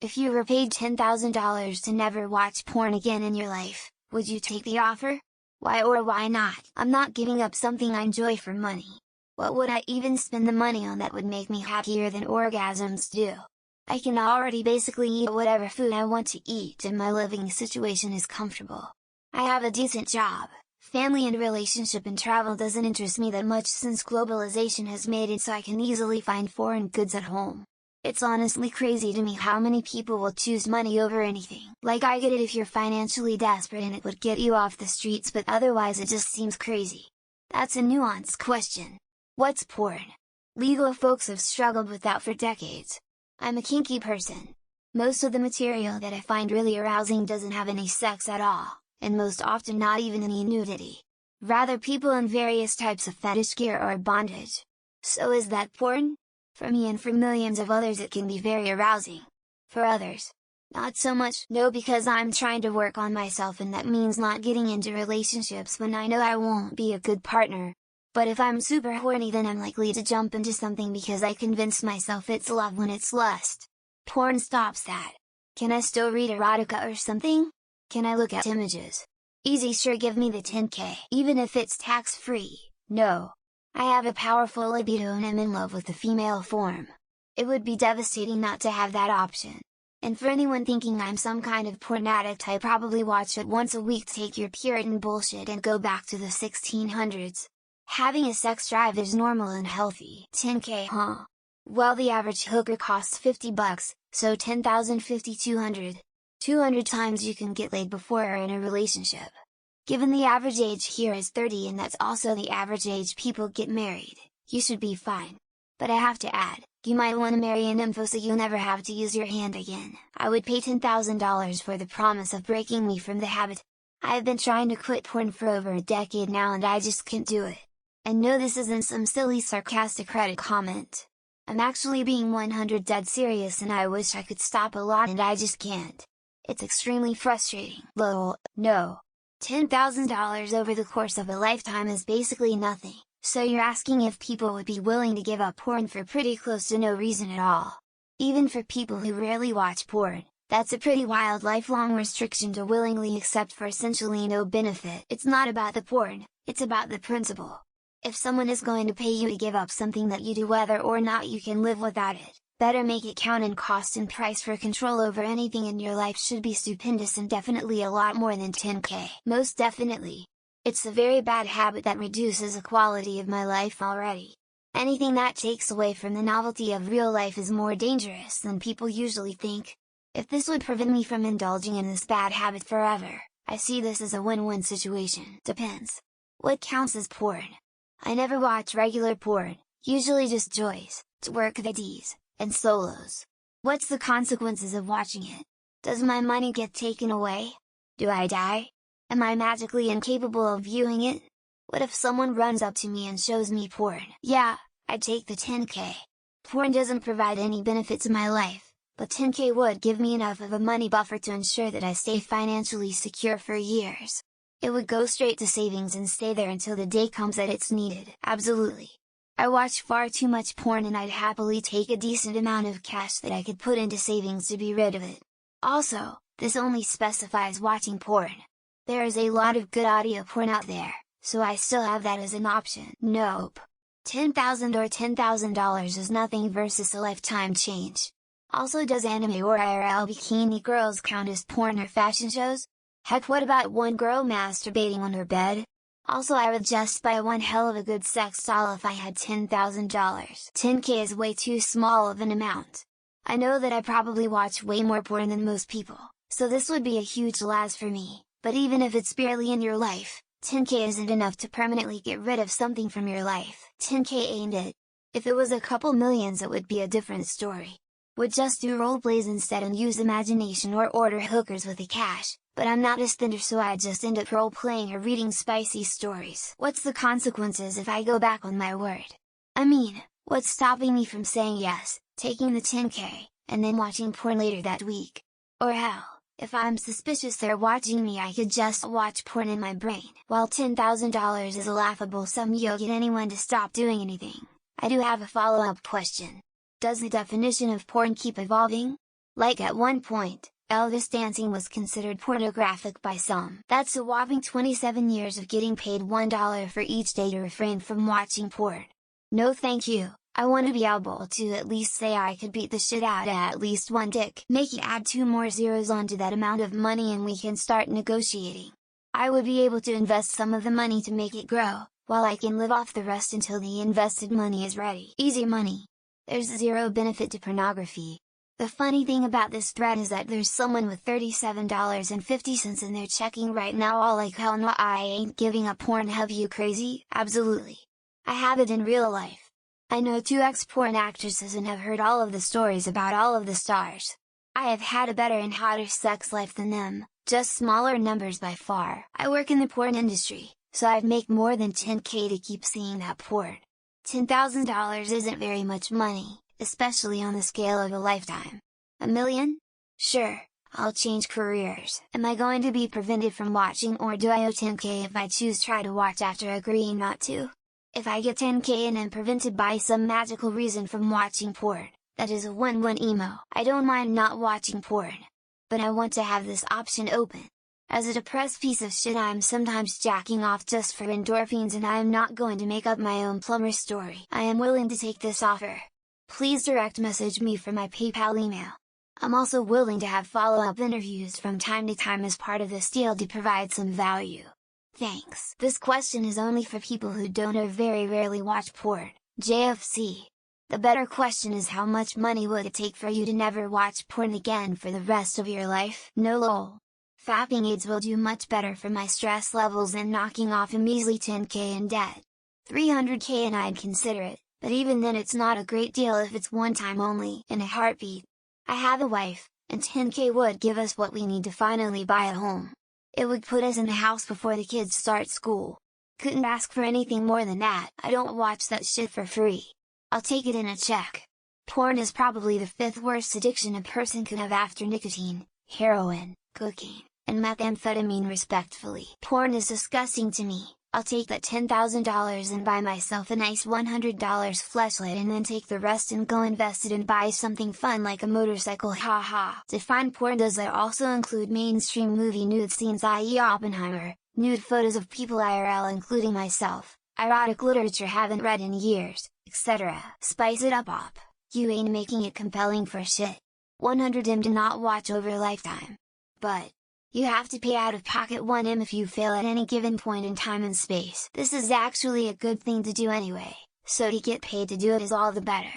If you were paid $10,000 to never watch porn again in your life, would you take the offer? Why or why not? I'm not giving up something I enjoy for money. What would I even spend the money on that would make me happier than orgasms do? I can already basically eat whatever food I want to eat and my living situation is comfortable. I have a decent job, family and relationship, and travel doesn't interest me that much since globalization has made it so I can easily find foreign goods at home. It's honestly crazy to me how many people will choose money over anything. Like, I get it if you're financially desperate and it would get you off the streets, but otherwise it just seems crazy. That's a nuanced question. What's porn? Legal folks have struggled with that for decades. I'm a kinky person. Most of the material that I find really arousing doesn't have any sex at all, and most often not even any nudity. Rather, people in various types of fetish gear or bondage. So is that porn? For me and for millions of others it can be very arousing. For others, not so much. No, because I'm trying to work on myself, and that means not getting into relationships when I know I won't be a good partner. But if I'm super horny, then I'm likely to jump into something because I convinced myself it's love when it's lust. Porn stops that. Can I still read erotica or something? Can I look at images? Easy, sure, give me the 10K. Even if it's tax-free, no. I have a powerful libido and am in love with the female form. It would be devastating not to have that option. And for anyone thinking I'm some kind of porn addict, I probably watch it once a week. Take your Puritan bullshit and go back to the 1600s. Having a sex drive is normal and healthy. 10K, huh? Well, the average hooker costs $50, so 10,000, 200. 200 times you can get laid before you're in a relationship. Given the average age here is 30 and that's also the average age people get married, you should be fine. But I have to add, you might want to marry an info so you'll never have to use your hand again. I would pay $10,000 for the promise of breaking me from the habit. I've been trying to quit porn for over a decade now and I just can't do it. And no, this isn't some silly sarcastic Reddit comment. I'm actually being 100 dead serious, and I wish I could stop a lot and I just can't. It's extremely frustrating. Lol, no. $10,000 over the course of a lifetime is basically nothing, so you're asking if people would be willing to give up porn for pretty close to no reason at all. Even for people who rarely watch porn, that's a pretty wild lifelong restriction to willingly accept for essentially no benefit. It's not about the porn, it's about the principle. If someone is going to pay you to give up something that you do whether or not you can live without it, better make it count, and cost and price for control over anything in your life should be stupendous and definitely a lot more than 10K. Most definitely. It's a very bad habit that reduces the quality of my life already. Anything that takes away from the novelty of real life is more dangerous than people usually think. If this would prevent me from indulging in this bad habit forever, I see this as a win-win situation. Depends. What counts as porn? I never watch regular porn, usually just joys, twerk vidis, and solos. What's the consequences of watching it? Does my money get taken away? Do I die? Am I magically incapable of viewing it? What if someone runs up to me and shows me porn? Yeah, I'd take the 10K. Porn doesn't provide any benefit to my life, but 10K would give me enough of a money buffer to ensure that I stay financially secure for years. It would go straight to savings and stay there until the day comes that it's needed. Absolutely. I watch far too much porn and I'd happily take a decent amount of cash that I could put into savings to be rid of it. Also, this only specifies watching porn. There is a lot of good audio porn out there, so I still have that as an option. Nope. $10,000 or $10,000 is nothing versus a lifetime change. Also, does anime or IRL bikini girls count as porn or fashion shows? Heck, what about one girl masturbating on her bed? Also, I would just buy one hell of a good sex doll if I had $10,000. 10K is way too small of an amount. I know that I probably watch way more porn than most people, so this would be a huge loss for me, but even if it's barely in your life, 10K isn't enough to permanently get rid of something from your life. 10K ain't it. If it was a couple millions it would be a different story. Would just do roleplays instead and use imagination or order hookers with the cash. But I'm not a spender, so I just end up role-playing or reading spicy stories. What's the consequences if I go back on my word? I mean, what's stopping me from saying yes, taking the 10K, and then watching porn later that week? Or hell, if I'm suspicious they're watching me, I could just watch porn in my brain. While $10,000 is a laughable sum, you'll get anyone to stop doing anything. I do have a follow-up question. Does the definition of porn keep evolving? Like at one point, Elvis dancing was considered pornographic by some. That's a whopping 27 years of getting paid $1 for each day to refrain from watching porn. No thank you, I want to be able to at least say I could beat the shit out of at least one dick. Make it add 2 more zeros onto that amount of money and we can start negotiating. I would be able to invest some of the money to make it grow, while I can live off the rest until the invested money is ready. Easy money. There's zero benefit to pornography. The funny thing about this thread is that there's someone with $37.50 in their checking right now all like hell no I ain't giving up porn, have you crazy? Absolutely. I have it in real life. I know 2 ex-porn actresses and have heard all of the stories about all of the stars. I have had a better and hotter sex life than them, just smaller numbers by far. I work in the porn industry, so I'd make more than $10K to keep seeing that porn. $10,000 isn't very much money, especially on the scale of a lifetime. $1 million? Sure, I'll change careers. Am I going to be prevented from watching, or do I owe $10K if I choose try to watch after agreeing not to? If I get $10K and am prevented by some magical reason from watching porn, that is a win-win emo. I don't mind not watching porn. But I want to have this option open. As a depressed piece of shit I am sometimes jacking off just for endorphins and I am not going to make up my own plumber story. I am willing to take this offer. Please direct message me for my PayPal email. I'm also willing to have follow-up interviews from time to time as part of this deal to provide some value. Thanks. This question is only for people who don't or very rarely watch porn. JFC. The better question is how much money would it take for you to never watch porn again for the rest of your life? No lol. Fapping aids will do much better for my stress levels than knocking off a measly $10K in debt. $300K and I'd consider it, but even then it's not a great deal if it's one time only, in a heartbeat. I have a wife, and $10K would give us what we need to finally buy a home. It would put us in the house before the kids start school. Couldn't ask for anything more than that. I don't watch that shit for free. I'll take it in a check. Porn is probably the 5th worst addiction a person could have after nicotine, heroin, cocaine, and methamphetamine respectfully. Porn is disgusting to me. I'll take that $10,000 and buy myself a nice $100 fleshlight and then take the rest and go invest it and buy something fun like a motorcycle, haha. Define porn. Does that also include mainstream movie nude scenes, i.e. Oppenheimer, nude photos of people IRL including myself, erotic literature haven't read in years, etc. Spice it up op. You ain't making it compelling for shit. 100M to not watch over a lifetime. But you have to pay out of pocket 1M if you fail at any given point in time and space. This is actually a good thing to do anyway, so to get paid to do it is all the better.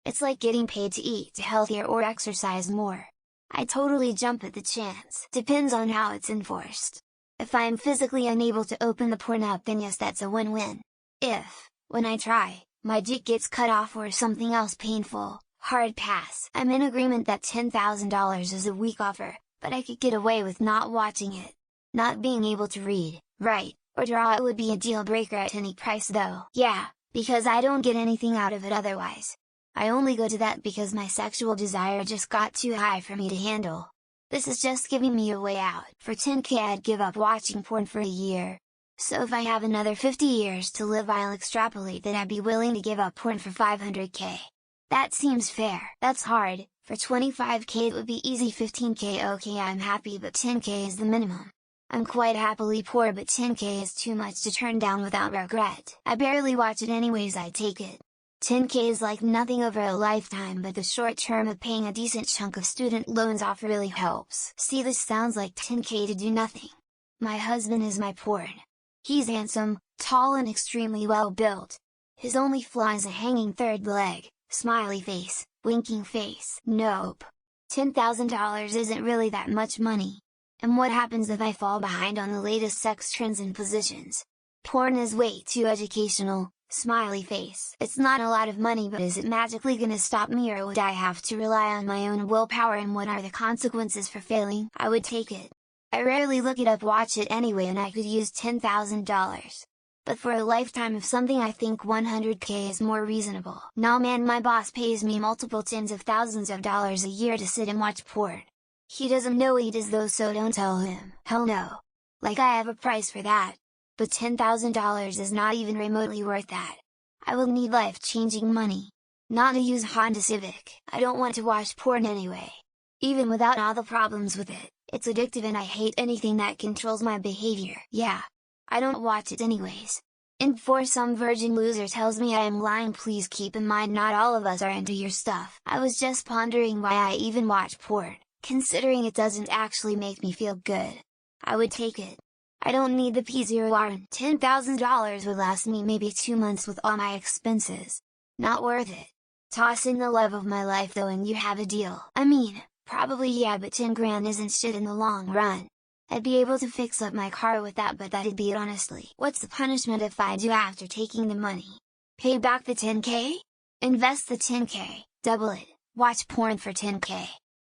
It's like getting paid to eat healthier or exercise more. I totally jump at the chance. Depends on how it's enforced. If I am physically unable to open the porn app, then yes, that's a win-win. If, when I try, my dick gets cut off or something else painful, hard pass. I'm in agreement that $10,000 is a weak offer, but I could get away with not watching it. Not being able to read, write, or draw it would be a deal breaker at any price though. Yeah, because I don't get anything out of it otherwise. I only go to that because my sexual desire just got too high for me to handle. This is just giving me a way out. For $10K I'd give up watching porn for a year. So if I have another 50 years to live, I'll extrapolate that I'd be willing to give up porn for $500K. That seems fair. That's hard. For $25K it would be easy. $15K okay, I'm happy, but $10K is the minimum. I'm quite happily poor, but $10K is too much to turn down without regret. I barely watch it anyways, I take it. $10K is like nothing over a lifetime, but the short term of paying a decent chunk of student loans off really helps. See, this sounds like $10K to do nothing. My husband is my porn. He's handsome, tall and extremely well built. His only flaw is a hanging third leg, smiley face, winking face. Nope. $10,000 isn't really that much money. And what happens if I fall behind on the latest sex trends and positions? Porn is way too educational, smiley face. It's not a lot of money, but is it magically gonna stop me, or would I have to rely on my own willpower, and what are the consequences for failing? I would take it. I rarely look it up, watch it anyway, and I could use $10,000. But for a lifetime of something, I think $100K is more reasonable. Nah man, my boss pays me multiple tens of thousands of dollars a year to sit and watch porn. He doesn't know he does though, so don't tell him. Hell no. Like I have a price for that. But $10,000 is not even remotely worth that. I will need life-changing money. Not a used Honda Civic. I don't want to watch porn anyway. Even without all the problems with it, it's addictive and I hate anything that controls my behavior. Yeah. I don't watch it anyways. And before some virgin loser tells me I am lying, please keep in mind not all of us are into your stuff. I was just pondering why I even watch porn, considering it doesn't actually make me feel good. I would take it. I don't need the P0R and $10,000 would last me maybe 2 months with all my expenses. Not worth it. Toss in the love of my life though and you have a deal. I mean, probably yeah, but 10 grand isn't shit in the long run. I'd be able to fix up my car with that, but that'd be it honestly. What's the punishment if I do after taking the money? Pay back the 10k? Invest the 10k, double it, watch porn for 10k.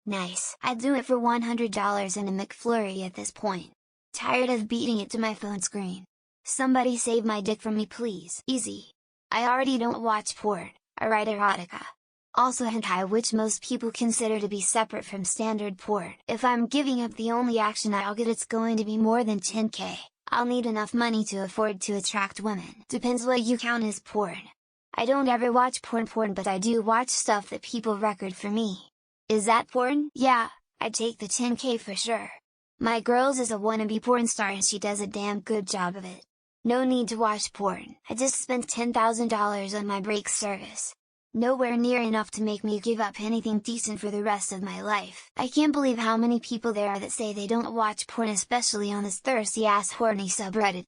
Nice. I'd do it for $100 and a McFlurry at this point. Tired of beating it to my phone screen. Somebody save my dick from me please. Easy. I already don't watch porn, I write erotica. Also hentai, which most people consider to be separate from standard porn. If I'm giving up the only action I'll get, it's going to be more than 10k. I'll need enough money to afford to attract women. Depends what you count as porn. I don't ever watch porn, but I do watch stuff that people record for me. Is that porn? Yeah, I'd take the 10k for sure. My girls is a wannabe porn star and she does a damn good job of it. No need to watch porn. I just spent $10,000 on my break service. Nowhere near enough to make me give up anything decent for the rest of my life. I can't believe how many people there are that say they don't watch porn, especially on this thirsty ass horny subreddit.